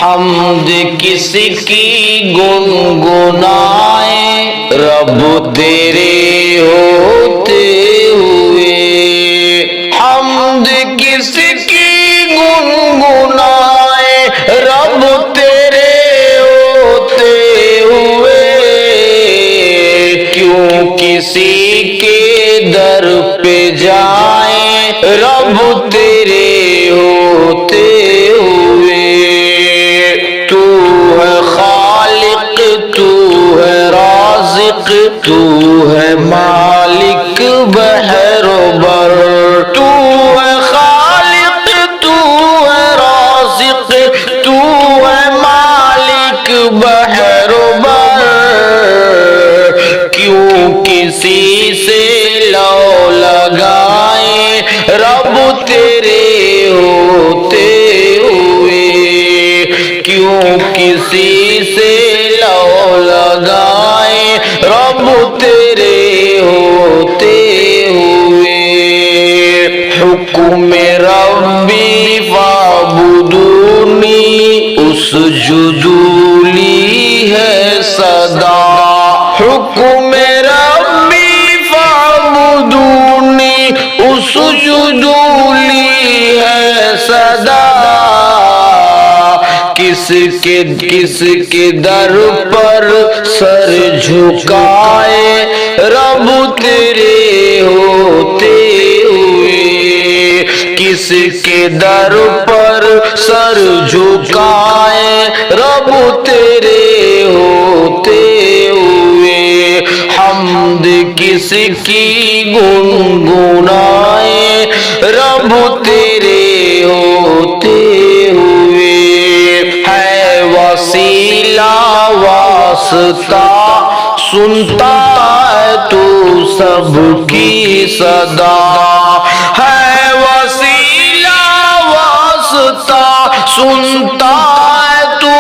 حمد کس کی گنگنائے رب تیرے ہوتے ہوئے، حمد کس کی گنگنائے رب تیرے ہوتے ہوئے، کیوں کسی کے در پہ جائیں رب تیرے ہوتے ہوئے، تو ہے خالق تو ہے رازق تو ہے مالک بحر و بر، تو ہے خالق تو ہے رازق تو ہے مالک بحر و بر، کیوں کسی سے لو لگائیں رب تیرے ہوتے ہوئے، کیوں کسی سے لو لگائیں رب تیرے ہوتے ہوئے، حکم ربی فاعبدونی اسجدوا لی ہے صدا، حکم ربی فاعبدونی اسجدوا لی ہے صدا، کس کے در پر سر جھکائے رب تیرے ہوتے ہوئے، کس کے در پر سر جھکائے رب تیرے ہوتے ہوئے، حمد کس کی گنگنائے رب تیرے ہوتے ہوئے، ہے وسیلہ واسطہ سنتا ہے تو سب کی صدا، ہے وسیلہ واسطہ سنتا ہے تو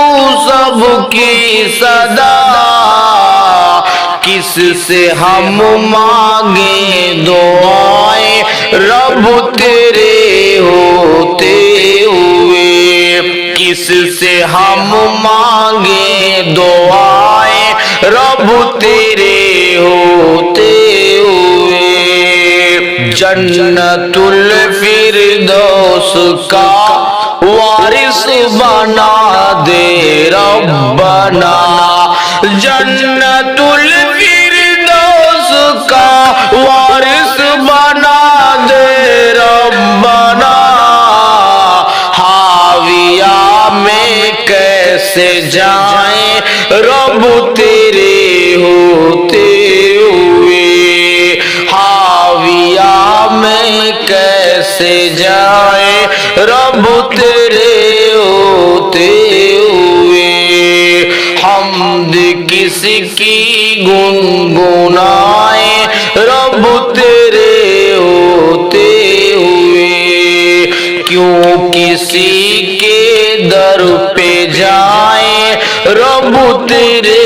سب کی صدا، کس سے ہم مانگیں دعائیں رب تیرے ہوتے ہوئے، کس سے ہم مانگیں دعائیں رب تیرے ہوتے ہوئے، جنت الفردوس کا وارث بنا دے ربنا، جنت الفردوس کا وارث بنا دے ربنا، حاویہ میں کیسے جائیں رب تیرے ہوتے ہوئے، حاویہ میں کیسے جائیں رب تیرے ہوتے ہوئے، حمد کس کی گنگنائے رب تیرے ہوتے ہوئے، کیوں کسی کے در پہ جائیں رب تیرے